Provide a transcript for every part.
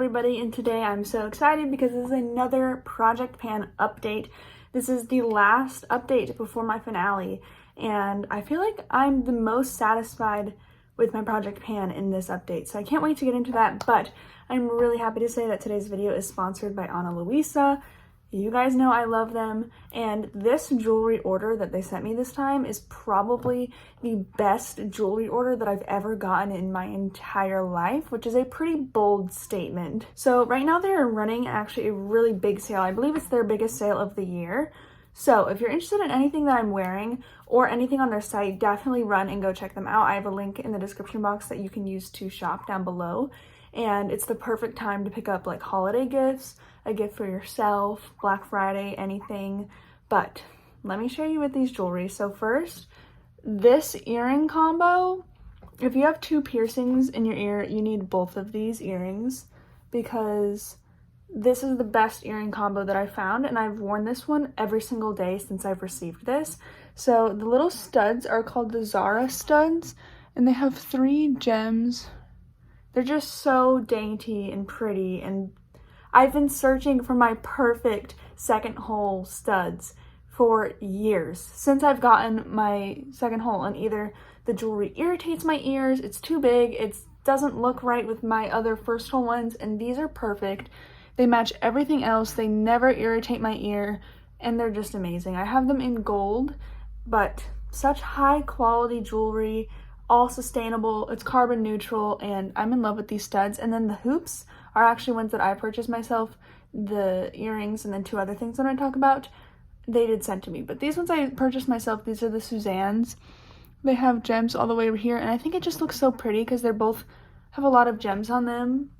everybody, and today I'm so excited because this is another Project Pan update. This is the last update before my finale, and I feel like I'm the most satisfied with my Project Pan in this update, so I can't wait to get into that. But I'm really happy to say that today's video is sponsored by Ana Luisa. You guys know I love them, and this jewelry order that they sent me this time is probably the best jewelry order that I've ever gotten in my entire life, which is a pretty bold statement. So right now they're running actually a really big sale. I believe it's their biggest sale of the year. So if you're interested in anything that I'm wearing or anything on their site, definitely run and go check them out. I have a link in the description box that you can use to shop down below. And it's the perfect time to pick up like holiday gifts, a gift for yourself, Black Friday, anything. But let me show you with these jewelry. So first, this earring combo, if you have two piercings in your ear, you need both of these earrings because this is the best earring combo that I found, and I've worn this one every single day since I've received this. So the little studs are called the Zara Studs, and they have 3 gems. They're just so dainty and pretty, and I've been searching for my perfect second hole studs for years since I've gotten my second hole, and either the jewelry irritates my ears, it's too big, it doesn't look right with my other first hole ones, and these are perfect. They match everything else, they never irritate my ear, and they're just amazing. I have them in gold, but such high quality jewelry, all sustainable, it's carbon neutral, and I'm in love with these studs. And then the hoops are actually ones that I purchased myself. The earrings and then 2 other things that I talk about, they did send to me. But these ones I purchased myself. These are the Suzanne's. They have gems all the way over here, and I think it just looks so pretty because they're both have a lot of gems on them,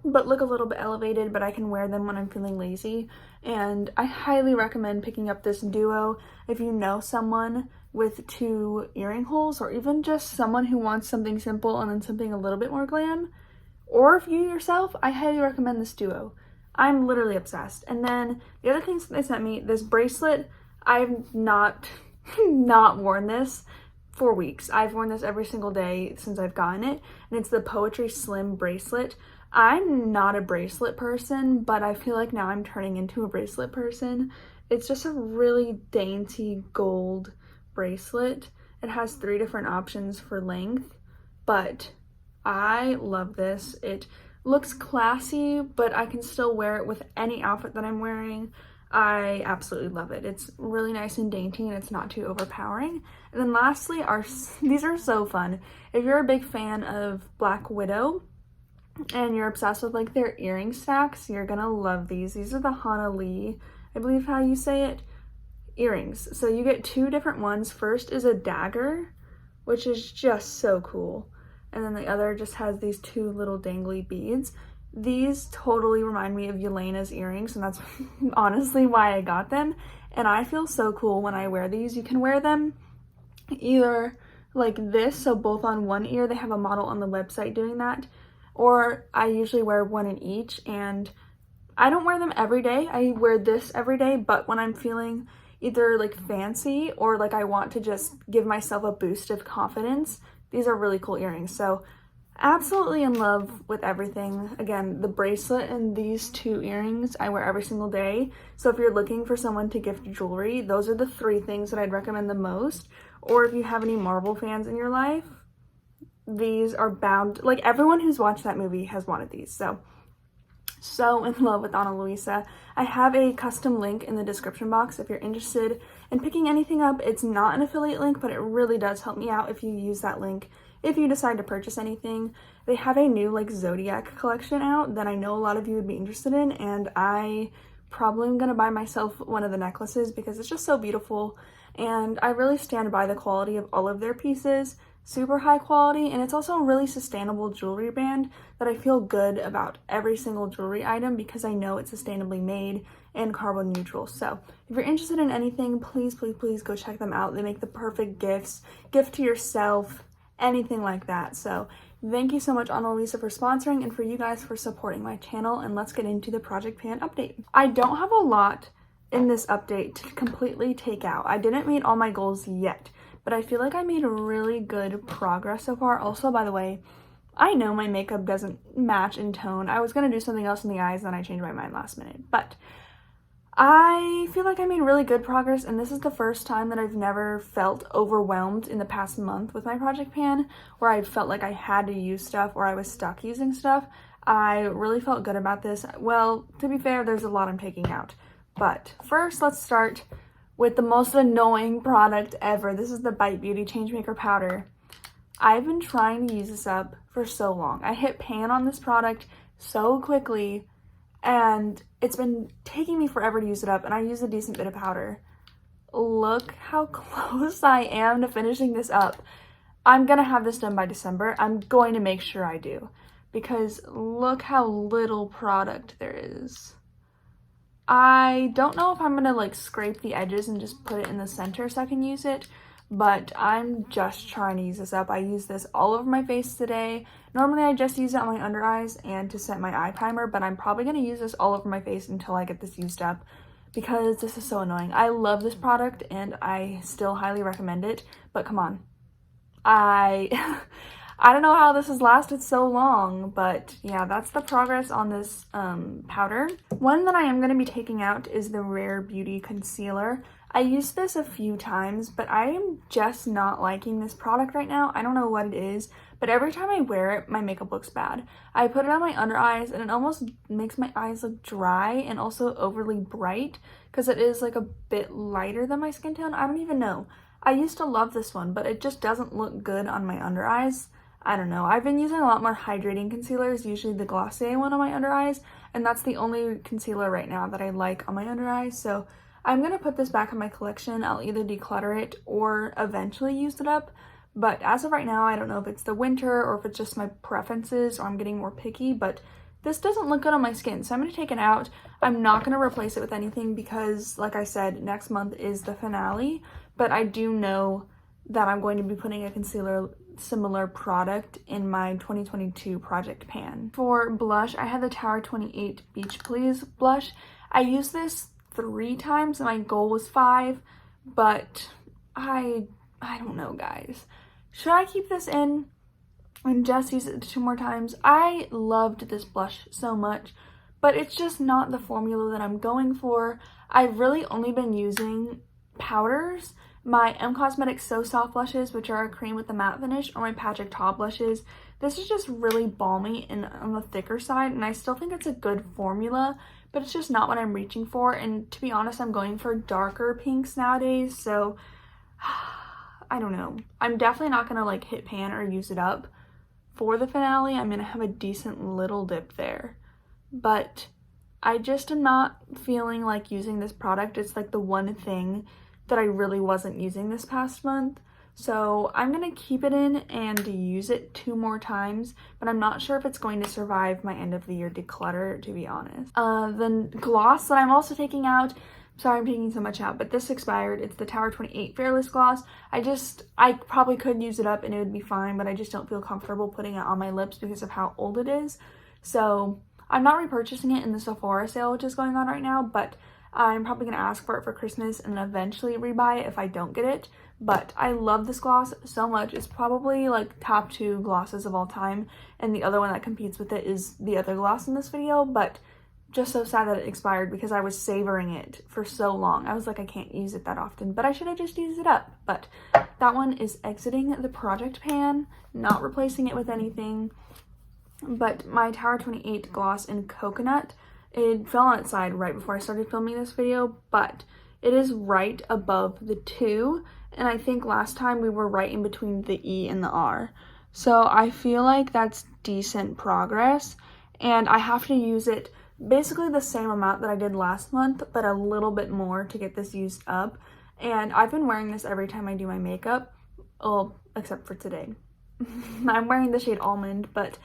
but look a little bit elevated, but I can wear them when I'm feeling lazy. And I highly recommend picking up this duo if you know someone with 2 earring holes, or even just someone who wants something simple and then something a little bit more glam. Or if you yourself, I highly recommend this duo. I'm literally obsessed. And then the other things that they sent me, this bracelet, I've not worn this for weeks. I've worn this every single day since I've gotten it, and it's the Poetry Slim bracelet. I'm not a bracelet person, but I feel like now I'm turning into a bracelet person. It's just a really dainty gold bracelet. It has 3 different options for length, but I love this. It looks classy, but I can still wear it with any outfit that I'm wearing. I absolutely love it. It's really nice and dainty, and it's not too overpowering. And then lastly, these are so fun. If you're a big fan of Black Widow and you're obsessed with like their earring stacks, you're gonna love these. These are the Hana Lee, I believe how you say it, earrings. So you get 2 different ones. First is a dagger, which is just so cool. And then the other just has these 2 little dangly beads. These totally remind me of Yelena's earrings, and that's honestly why I got them. And I feel so cool when I wear these. You can wear them either like this, so both on one ear. They have a model on the website doing that. Or I usually wear 1 in each, and I don't wear them every day. I wear this every day, but when I'm feeling either like fancy or like I want to just give myself a boost of confidence, these are really cool earrings. So absolutely in love with everything. Again, the bracelet and these 2 earrings I wear every single day. So if you're looking for someone to gift jewelry, those are the 3 things that I'd recommend the most. Or if you have any Marvel fans in your life, these are bound, like everyone who's watched that movie has wanted these. So in love with Ana Luisa. I have a custom link in the description box if you're interested in picking anything up. It's not an affiliate link, but it really does help me out if you use that link if you decide to purchase anything. They have a new like Zodiac collection out that I know a lot of you would be interested in, and I probably am gonna buy myself one of the necklaces because it's just so beautiful, and I really stand by the quality of all of their pieces. Super high quality, and it's also a really sustainable jewelry brand that I feel good about every single jewelry item because I know it's sustainably made and carbon neutral. So if you're interested in anything, please go check them out. They make the perfect gifts, gift to yourself, anything like that. So thank you so much, Ana Luisa, for sponsoring, and for you guys for supporting my channel. And let's get into the Project Pan update. I don't have a lot in this update to completely take out. I didn't meet all my goals yet, but I feel like I made really good progress so far. Also, by the way, I know my makeup doesn't match in tone. I was going to do something else in the eyes, then I changed my mind last minute. But I feel like I made really good progress, and this is the first time that I've never felt overwhelmed in the past month with my project pan, where I felt like I had to use stuff or I was stuck using stuff. I really felt good about this. Well, to be fair, there's a lot I'm taking out. But first, let's start with the most annoying product ever. This is the Bite Beauty Changemaker Powder. I've been trying to use this up for so long. I hit pan on this product so quickly, and it's been taking me forever to use it up, and I use a decent bit of powder. Look how close I am to finishing this up. I'm gonna have this done by December. I'm going to make sure I do, because look how little product there is. I don't know if I'm gonna like scrape the edges and just put it in the center so I can use it, but I'm just trying to use this up. I use this all over my face today. Normally I just use it on my under eyes and to set my eye primer, but I'm probably going to use this all over my face until I get this used up because this is so annoying. I love this product and I still highly recommend it, but come on. I don't know how this has lasted so long, but yeah, that's the progress on this powder. One that I am going to be taking out is the Rare Beauty Concealer. I used this a few times, but I am just not liking this product right now. I don't know what it is, but every time I wear it, my makeup looks bad. I put it on my under eyes and it almost makes my eyes look dry and also overly bright because it is like a bit lighter than my skin tone. I don't even know. I used to love this one, but it just doesn't look good on my under eyes. I don't know. I've been using a lot more hydrating concealers, usually the Glossier one on my under eyes, and that's the only concealer right now that I like on my under eyes, so I'm going to put this back in my collection. I'll either declutter it or eventually use it up, but as of right now, I don't know if it's the winter or if it's just my preferences or I'm getting more picky, but this doesn't look good on my skin, so I'm going to take it out. I'm not going to replace it with anything because, like I said, next month is the finale, but I do know that I'm going to be putting a concealer similar product in my 2022 project pan. For blush, I had the Tower 28 Beach Please blush. I used this 3 times and my goal was 5, but I don't know, guys. Should I keep this in and just use it 2 more times? I loved this blush so much, but it's just not the formula that I'm going for. I've really only been using powders. My Cosmetics So Soft blushes, which are a cream with a matte finish, or my Patrick Ta blushes. This is just really balmy and on the thicker side, and I still think it's a good formula, but it's just not what I'm reaching for, and to be honest, I'm going for darker pinks nowadays, so I don't know. I'm definitely not going to like hit pan or use it up for the finale. I'm going to have a decent little dip there, but I just am not feeling like using this product. It's like the one thing that I really wasn't using this past month. So I'm going to keep it in and use it 2 more times, but I'm not sure if it's going to survive my end of the year declutter, to be honest. The gloss that I'm also taking out, sorry I'm taking so much out, but this expired. It's the Tower 28 Fearless Gloss. I probably could use it up and it would be fine, but I just don't feel comfortable putting it on my lips because of how old it is. So I'm not repurchasing it in the Sephora sale, which is going on right now, but I'm probably going to ask for it for Christmas and then eventually rebuy it if I don't get it. But I love this gloss so much. It's probably like top 2 glosses of all time. And the other one that competes with it is the other gloss in this video. But just so sad that it expired because I was savoring it for so long. I was like, I can't use it that often, but I should have just used it up. But that one is exiting the project pan, not replacing it with anything. But my Tower 28 gloss in Coconut, it fell on its side right before I started filming this video, but it is right above the 2, and I think last time we were right in between the E and the R. So I feel like that's decent progress, and I have to use it basically the same amount that I did last month, but a little bit more to get this used up. And I've been wearing this every time I do my makeup, well, except for today. I'm wearing the shade Almond, but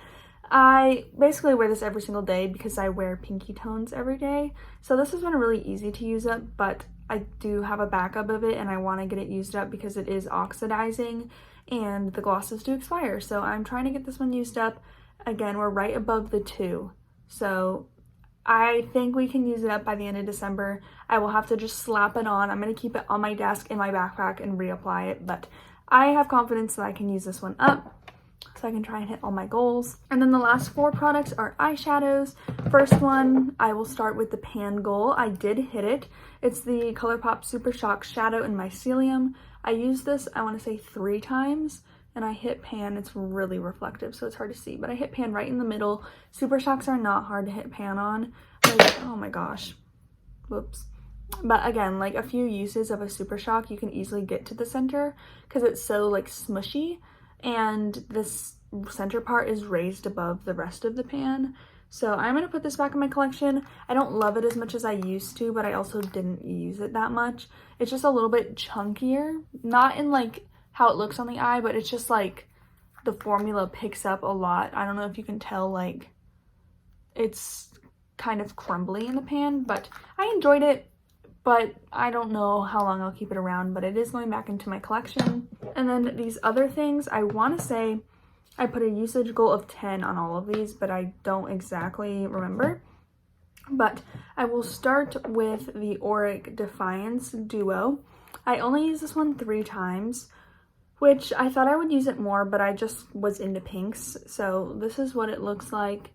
I basically wear this every single day because I wear pinky tones every day. So this has been really easy to use up, but I do have a backup of it and I want to get it used up because it is oxidizing and the glosses do expire. So I'm trying to get this one used up. Again, we're right above the 2. So I think we can use it up by the end of December. I will have to just slap it on. I'm going to keep it on my desk in my backpack and reapply it, but I have confidence that I can use this one up. so I can try and hit all my goals. And then the last 4 products are eyeshadows. First one, I will start with the pan goal. I did hit it. It's the ColourPop Super Shock Shadow in Mycelium. I used this, I want to say 3 times, and I hit pan. It's really reflective, so it's hard to see, but I hit pan right in the middle. Super Shocks are not hard to hit pan on. Like, oh my gosh, whoops. But again, like a few uses of a Super Shock, you can easily get to the center because it's so like smushy, and this center part is raised above the rest of the pan. So I'm going to put this back in my collection. I don't love it as much as I used to, but I also didn't use it that much. It's just a little bit chunkier, not in like how it looks on the eye, but it's just like the formula picks up a lot. I don't know if you can tell, like it's kind of crumbly in the pan, but I enjoyed it. But I don't know how long I'll keep it around, but it is going back into my collection. And then these other things, I want to say I put a usage goal of 10 on all of these, but I don't exactly remember. But I will start with the Auric Defiance Duo. I only used this one 3 times, which I thought I would use it more, but I just was into pinks. So this is what it looks like.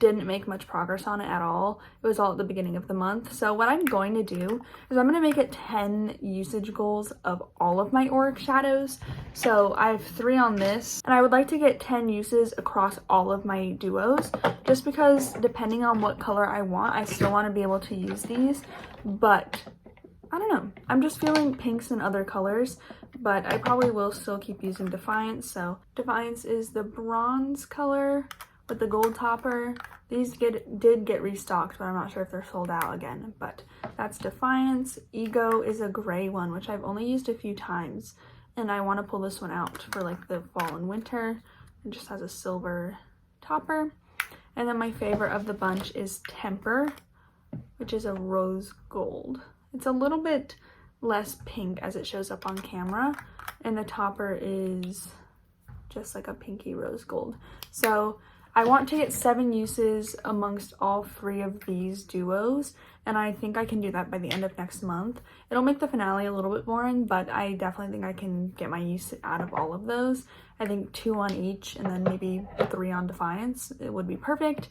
Didn't make much progress on it at all. It was all at the beginning of the month. So what I'm going to do is I'm going to make it 10 usage goals of all of my Auric shadows. So I have 3 on this, and I would like to get 10 uses across all of my duos, just because depending on what color I want, I still want to be able to use these. But I don't know, I'm just feeling pinks and other colors, but I probably will still keep using Defiance. So Defiance is the bronze color with the gold topper. These did get restocked, but I'm not sure if they're sold out again. But that's Defiance. Ego is a gray one, which I've only used a few times, and I want to pull this one out for like the fall and winter. It just has a silver topper. And then my favorite of the bunch is Temper, which is a rose gold. It's a little bit less pink as it shows up on camera, and the topper is just like a pinky rose gold. So I want to get 7 uses amongst all 3 of these duos, and I think I can do that by the end of next month. It'll make the finale a little bit boring, but I definitely think I can get my use out of all of those. I think 2 on each, and then maybe 3 on Defiance. It would be perfect.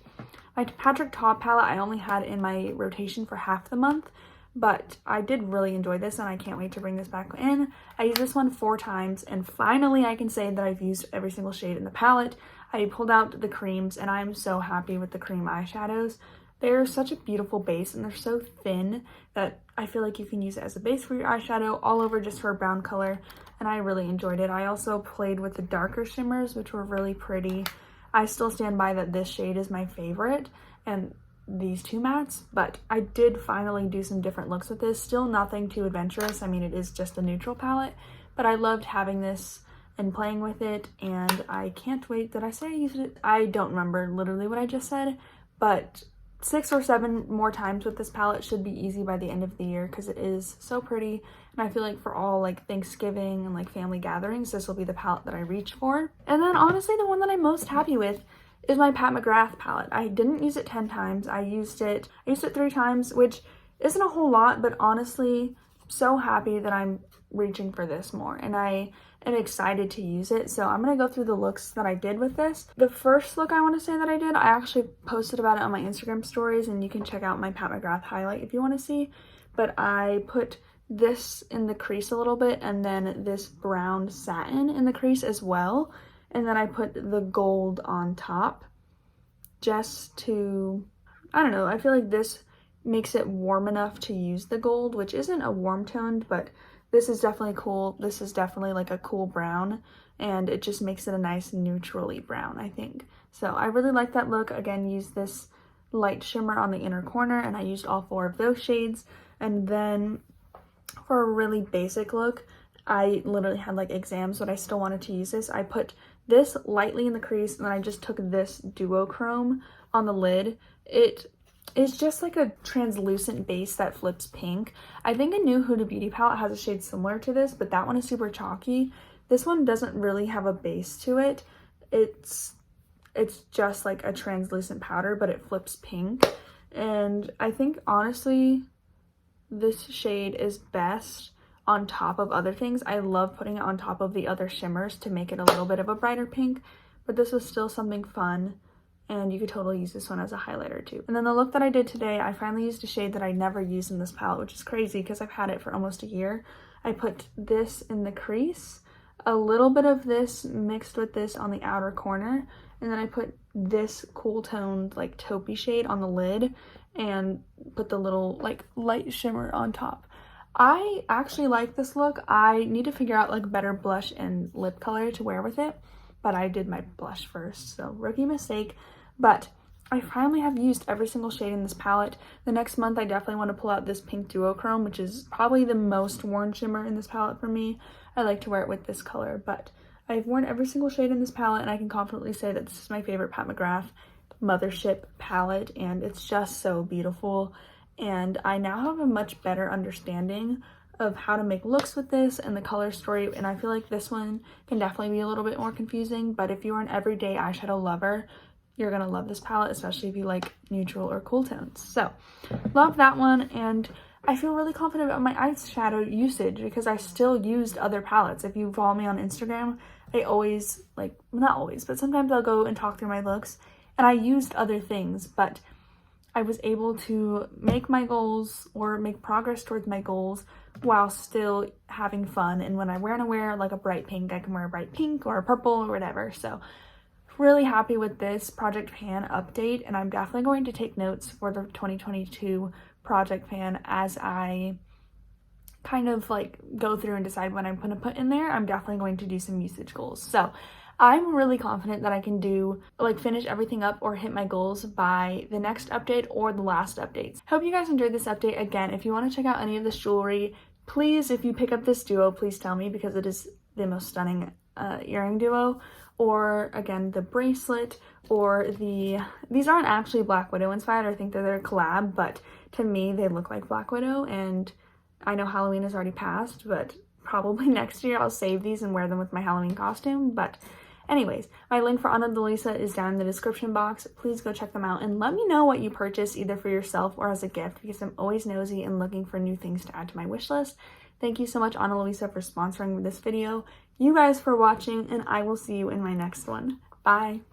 My Patrick Ta palette I only had in my rotation for half the month, but I did really enjoy this, and I can't wait to bring this back in. I used this one 4 times, and finally I can say that I've used every single shade in the palette. I pulled out the creams, and I'm so happy with the cream eyeshadows. They're such a beautiful base, and they're so thin that I feel like you can use it as a base for your eyeshadow all over just for a brown color, and I really enjoyed it. I also played with the darker shimmers, which were really pretty. I still stand by that this shade is my favorite, and these 2 mattes, but I did finally do some different looks with this. Still nothing too adventurous. I mean, it is just a neutral palette, but I loved having this and playing with it, and I can't wait. Did I say I used it? I don't remember literally what I just said, but 6 or 7 more times with this palette should be easy by the end of the year because it is so pretty, and I feel like for all like Thanksgiving and like family gatherings, this will be the palette that I reach for. And then honestly, the one that I'm most happy with is my Pat McGrath palette. I didn't use it 10 times. I used it 3 times, which isn't a whole lot, but honestly, so happy that I'm reaching for this more, and I am excited to use it. So I'm going to go through the looks that I did with this. The first look I want to say that I did, I actually posted about it on my Instagram stories, and you can check out my Pat McGrath highlight if you want to see, but I put this in the crease a little bit, and then this brown satin in the crease as well, and then I put the gold on top just to, I don't know, I feel like this makes it warm enough to use the gold, which isn't a warm toned, but this is definitely cool. This is definitely like a cool brown, and it just makes it a nice neutrally brown, I think. So I really like that look. Again, use this light shimmer on the inner corner, and I used all 4 of those shades. And then for a really basic look, I literally had like exams, but I still wanted to use this. I put this lightly in the crease, and then I just took this duochrome on the lid. It's just like a translucent base that flips pink. I think a new Huda Beauty palette has a shade similar to this, but that one is super chalky. This one doesn't really have a base to it. It's just like a translucent powder, but it flips pink. And I think honestly, this shade is best on top of other things. I love putting it on top of the other shimmers to make it a little bit of a brighter pink, but this was still something fun, and you could totally use this one as a highlighter too. And then the look that I did today, I finally used a shade that I never used in this palette, which is crazy because I've had it for almost a year. I put this in the crease, a little bit of this mixed with this on the outer corner, and then I put this cool toned like taupey shade on the lid and put the little like light shimmer on top. I actually like this look. I need to figure out like better blush and lip color to wear with it, but I did my blush first, so rookie mistake. But I finally have used every single shade in this palette. The next month I definitely want to pull out this pink duochrome, which is probably the most worn shimmer in this palette for me. I like to wear it with this color, but I've worn every single shade in this palette, and I can confidently say that this is my favorite Pat McGrath Mothership palette, and it's just so beautiful. And I now have a much better understanding of how to make looks with this and the color story, and I feel like this one can definitely be a little bit more confusing, but if you're an everyday eyeshadow lover, you're gonna love this palette, especially if you like neutral or cool tones. So love that one, and I feel really confident about my eyeshadow usage because I still used other palettes. If you follow me on Instagram, I always, like, not always, but sometimes I'll go and talk through my looks, and I used other things, but I was able to make my goals or make progress towards my goals while still having fun. And when I want to wear like a bright pink, I can wear a bright pink or a purple or whatever. So really happy with this Project Pan update, and I'm definitely going to take notes for the 2022 Project Pan as I kind of like go through and decide what I'm going to put in there. I'm definitely going to do some usage goals. So I'm really confident that I can do, like, finish everything up or hit my goals by the next update or the last updates. Hope you guys enjoyed this update. Again, if you want to check out any of this jewelry, please, if you pick up this duo, please tell me because it is the most stunning earring duo. Or again, the bracelet, or these aren't actually Black Widow inspired. I think they're their collab, but to me they look like Black Widow, and I know Halloween has already passed, but probably next year I'll save these and wear them with my Halloween costume. But anyways, my link for Ana Delisa is down in the description box. Please go check them out and let me know what you purchase either for yourself or as a gift, because I'm always nosy and looking for new things to add to my wish list. Thank you so much, Ana Luisa, for sponsoring this video. You guys for watching, and I will see you in my next one. Bye!